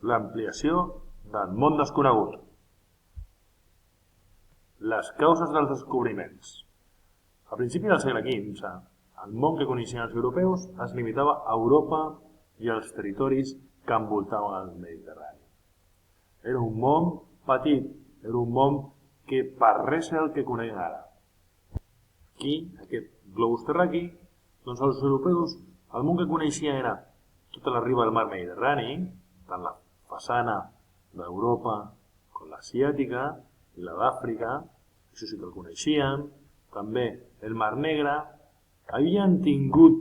l'ampliació del món desconegut. Les causes dels descobriments. A principi del segle XV, el món que coneixien els europeus es limitava a Europa i als territoris que envoltaven el Mediterrani. Era un món petit, era un món que per res era el que coneguem ara. Aquí, aquest globus terraqui, doncs els europeus, el món que coneixien era tota la riba del mar Mediterrani, tant la façana d'Europa com l'asiàtica i la d'Àfrica, això sí que el coneixien, també el Mar Negre, havien tingut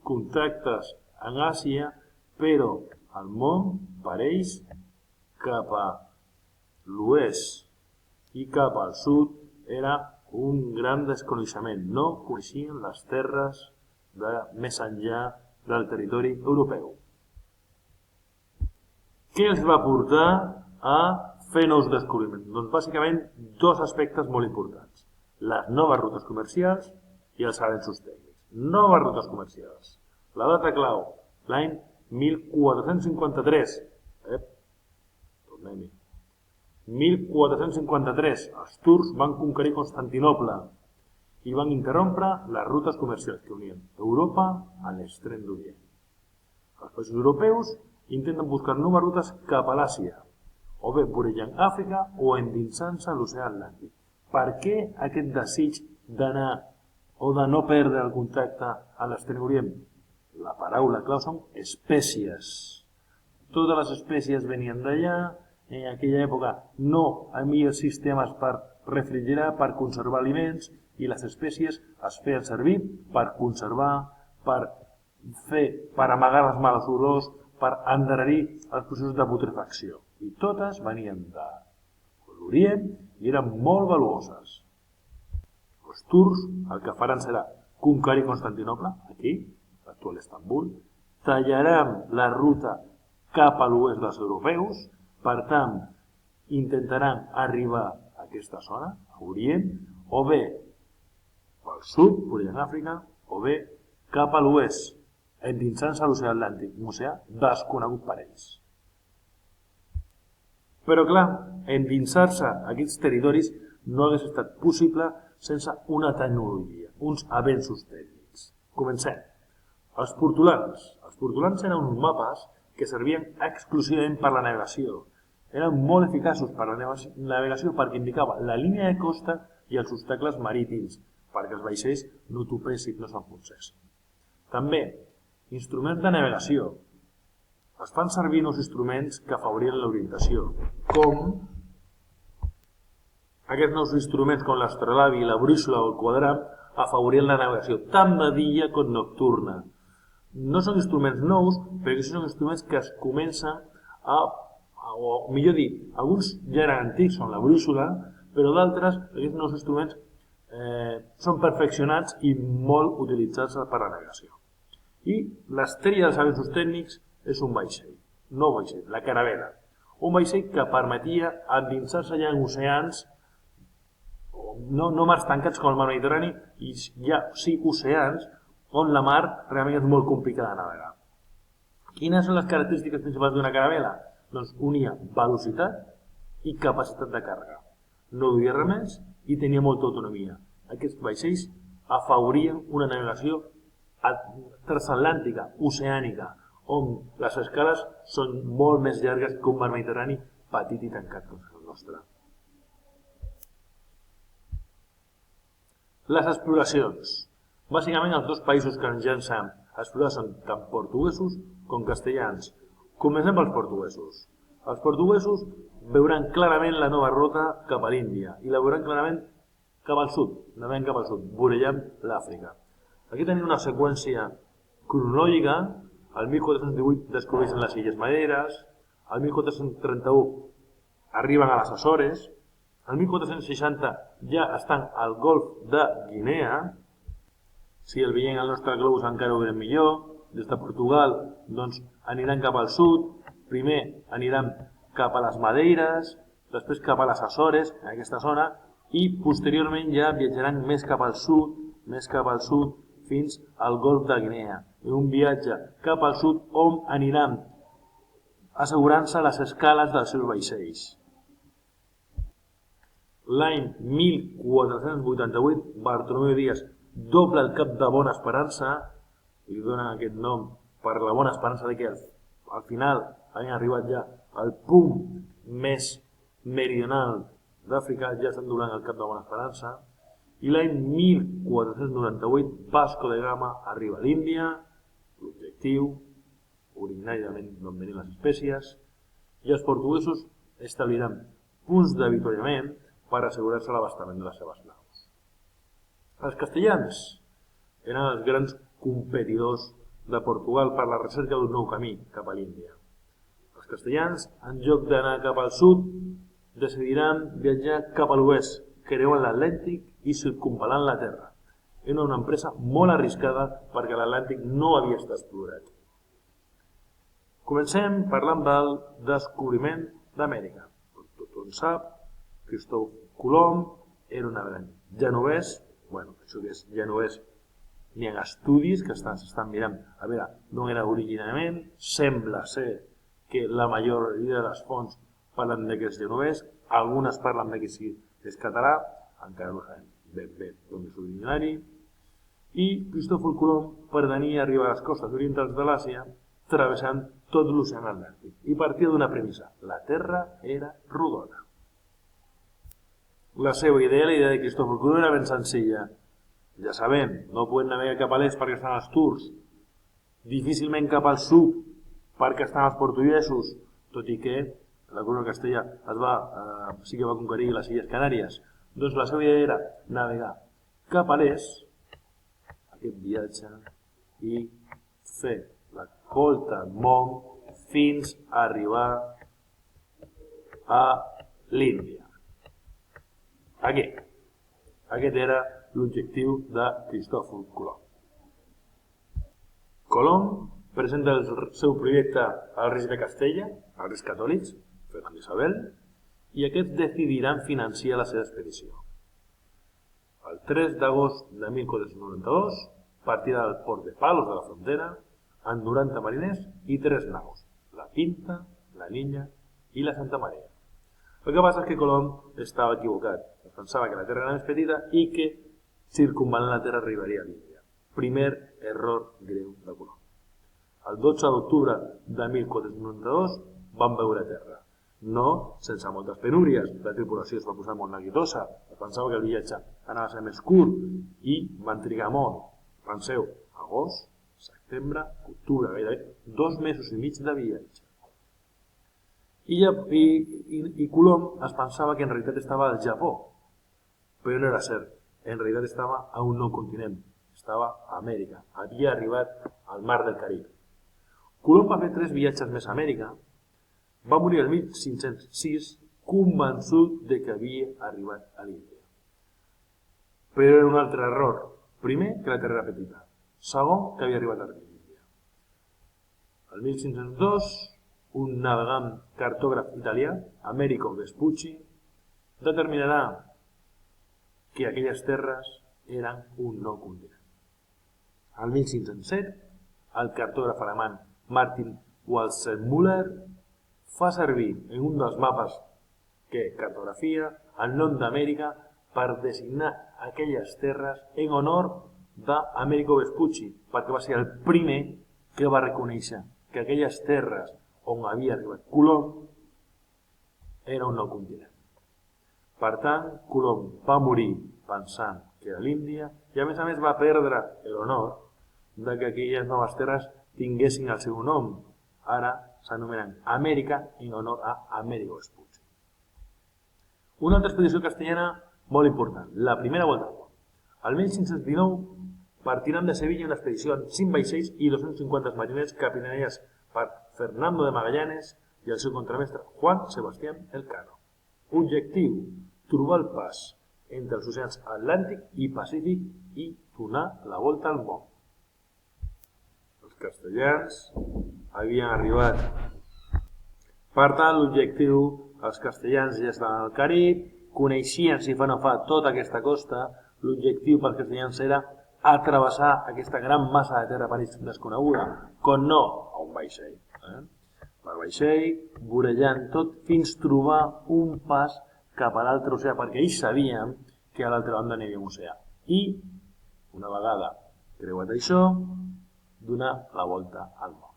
contactes en Àsia, però el món per ells cap a l'oest i cap al sud era un gran desconeixement. No coneixien les terres més enllà del territori europeu. Què els va portar a fer nous descobriments? Doncs bàsicament dos aspectes molt importants. Les noves rutes comercials i els avenços tècnics. Noves rutes comercials. La data clau, l'any 1453. Tornem-hi. 1453. Els turcs van conquerir Constantinoble i van interrompre les rutes comercials que unien Europa a l'extrem d'Orient. Els països europeus intenten buscar noves rutes cap a l'Àsia, o bé vorejant Àfrica o endinsant-se a l'oceà Atlàntic. Per què aquest desig d'anar o de no perdre el contacte a l'extrem orient? La paraula clau són espècies. Totes les espècies venien d'allà, en aquella època no hi havia sistemes per refrigerar, per conservar aliments, i les espècies es feien servir per conservar, per amagar les males olors, per endarrerir els processos de putrefacció. I totes venien de l'Orient i eren molt valuoses. Els turcs el que faran serà conquerir Constantinoble, aquí, l'actual Istanbul, tallaran la ruta cap a l'oest dels europeus, per tant, intentaran arribar a aquesta zona, a Orient, o bé pel sud, vorejant Àfrica, o bé cap a l'oest, endinsant-se a l'oceà Atlàntic, un oceà desconegut per ells. Però clar, endinsar-se a aquests territoris no hagués estat possible sense una tecnologia, uns avenços tècnics. Comencem. Els portolans. Els portolans eren uns mapes que servien exclusivament per la navegació. Eren molt eficaços per la navegació perquè indicava la línia de costa i els obstacles marítims, perquè els vaixells no topessin, no s'enfonsessin. També, instruments de navegació. Es fan servir nous instruments que afavorien l'orientació, com aquests nous instruments com l'astrolabi, la brúixola o el quadrant afavorien la navegació tant de dia com nocturna. No són instruments nous, però són instruments que es comencen o millor dit, alguns ja eren antics, són la brúixola, però d'altres, aquests nous instruments són perfeccionats i molt utilitzats per la navegació. I l'estrella dels avenços tècnics és un vaixell, no un vaixell, la caravela. Un vaixell que permetia endinsar-se ja en oceans, no mars tancats com el mar Mediterrani, i ja sí oceans on la mar realment és molt complicada de navegar. Quines són les característiques principals d'una caravela? Doncs unia velocitat i capacitat de càrrega. No duia res més i tenia molta autonomia. Aquests vaixells afavorien una navegació transatlàntica, oceànica, on les escales són molt més llargues que un mar Mediterrani petit i tancat com el nostre. Les exploracions. Bàsicament els dos països que ens llancem a explorar són tant portuguesos com castellans. Comencem pels portuguesos. Els portuguesos veuran clarament la nova ruta cap a l'Índia i la veuran clarament cap al sud, navegant cap al sud, vorejant l'Àfrica. Aquí tenim una seqüència cronològica. El 1418 descobreixen les Illes Madeires, el 1431 arriben a les Açores, el 1460 ja estan al Golf de Guinea. Si el veiem al nostre globus encara ho veurem millor. Des de Portugal doncs, aniran cap al sud, primer aniran cap a les Madeires, després cap a les Açores, en aquesta zona, i posteriorment ja viatjaran més cap al sud, fins al Golf de Guinea. En un viatge cap al sud on aniran assegurant-se les escales dels seus vaixells. L'any 1488, Bartolomeu Díaz dobla el cap de Bona Esperança, li donen aquest nom per la bona esperança que al final havien arribat ja al punt més meridional d'Àfrica, ja estan doblant el cap de Bona Esperança, i l'any 1498 Vasco de Gama arriba a l'Índia, l'objectiu, originàriament d'on venien les espècies, i els portuguesos establiran punts d'avituallament per assegurar-se l'abastament de les seves naus. Els castellans eren els grans competidors de Portugal per la recerca d'un nou camí cap a l'Índia. Els castellans, en lloc d'anar cap al sud, decidiran viatjar cap a l'oest, creuant l'Atlàntic i circumval·lant la Terra. Era una empresa molt arriscada perquè l'Atlàntic no havia estat explorat. Comencem parlant del descobriment d'Amèrica. Tothom sap, Cristòfor Colom era un navegant genovès. Això que és genovès, n'hi ha estudis que s'estan mirant a veure d'on era originalment. Sembla ser que la majoria de les fonts parlen que és genovès, algunes parlen que sí és català, encara no sabem ben bé d'on és originari. I Cristòfor Colom pretenia arribar a les costes orientals de l'Àsia travessant tot l'oceà Atlàntic i partia d'una premissa: la Terra era rodona. La seva idea, la idea de Cristòfor Colom, era ben senzilla. Ja sabem, no podem navegar cap a l'est perquè estan els turcs, difícilment cap al sud perquè estan els portuguesos, tot i que la corona castella sí que va conquerir les Illes Canàries. Doncs la seva idea era navegar cap a l'est, aquest viatge, i fer la volta al món fins a arribar a l'Índia. Aquest era l'objectiu de Cristòfor Colom. Colom presenta el seu projecte als reis de Castella, als reis catòlics, Ferran d'Isabel, i aquests decidiran financiar la seva expedició. El 3 d'agost de 1492, partida del port de Palos de la Frontera, amb 90 mariners i 3 naus, la Pinta, la Niña i la Santa Maria. El que passa és que Colom estava equivocat. Es pensava que la Terra era més petita i que circumval·lant la Terra arribaria a l'Índia. Primer error greu de Colom. El 12 d'octubre de 1492 van veure Terra. No sense moltes penúries. La tripulació es va posar molt neguitosa. Es pensava que el viatge anava a ser més curt i van trigar molt. Penseu, agost, setembre, octubre, gairebé 2 mesos i mig de viatge. I Colom es pensava que en realitat estava al Japó, però no era cert. En realitat estava a un nou continent, estava a Amèrica, havia arribat al mar del Carib. Colom va fer 3 viatges més a Amèrica, va morir el 1506 convençut de que havia arribat a l'Índia. Però era un altre error. Primer, que la Terra era petita. Segon, que havia arribat a l'Índia. El 1502, un navegant cartògraf italià, Americo Vespucci, determinarà que aquelles terres eren un nou continent. El 1507, el cartògraf alemany Martin Waldseemüller fa servir en un dels mapes que cartografia el nom d'Amèrica per designar aquelles terres en honor d'Americo Vespucci, perquè va ser el primer que va reconèixer que aquelles terres on havia arribat Colom era un nou continent. Per tant, Colom va morir pensant que era l'Índia i a més va perdre l'honor de que aquelles noves terres tinguessin el seu nom. Ara s'anomenen Amèrica en honor a Americo Vespucci. Una altra expedició castellana molt important, la primera volta al món. El 1519 partiran de Sevilla una expedició amb 5 vaixells i 250 mariners capitaneats per Fernando de Magallanes i el seu contramestre Juan Sebastián Elcano. Objectiu: trobar el pas entre els oceans Atlàntic i Pacífic i donar la volta al món. Els castellans havien arribat. Per tant, l'objectiu, els castellans ja estaven al Carib, coneixien si fa o no fa tota aquesta costa. L'objectiu pels castellans era travessar aquesta gran massa de terra per ells desconeguda, com no a un vaixell. per vaixell, vorejant tot fins trobar un pas cap a l'altre oceà, perquè ells sabien que a l'altra banda n'hi havia un oceà. I, una vegada creuat això, donar la volta al món.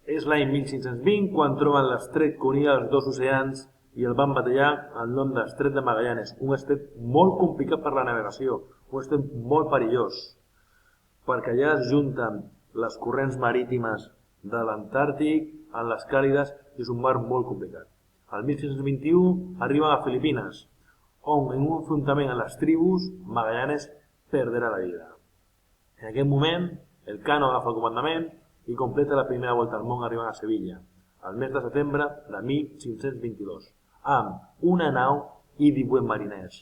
És l'any 1520 quan troben l'estret que unia els dos oceans i el van batallar el nom d'Estret de Magallanes, un estret molt complicat per la navegació, un estret molt perillós, perquè allà es junten les corrents marítimes de l'Antàrtic amb les càlides i és un mar molt complicat. El 1621 arriben a Filipines, on en un enfrontament amb les tribus Magallanes perdrà la vida. En aquest moment, el Cano agafa el comandament i completa la primera volta al món arribant a Sevilla, al mes de setembre de 1522, amb una nau i 18 mariners.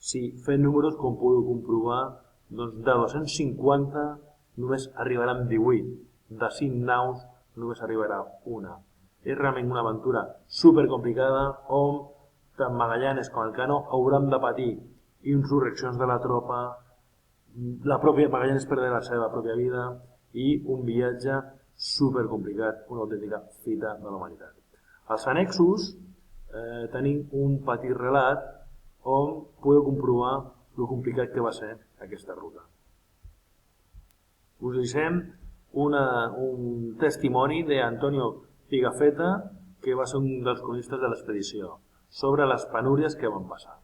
Si fent números, com podeu comprovar, doncs de 250 només arribaran 18, de 5 naus només arribarà una. És realment una aventura supercomplicada on tant Magallanes com el Cano hauran de patir insurreccions de la tropa, la pròpia Magallanes perdrà la seva pròpia vida i un viatge supercomplicat, una autèntica fita de la humanitat. Als annexos tenim un petit relat on podeu comprovar el complicat que va ser aquesta ruta. Us deixem un testimoni d'Antonio Pigafetta, que va ser un dels cronistes de l'expedició, sobre les penúries que van passar.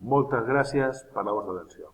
Moltes gràcies per la vostra atenció.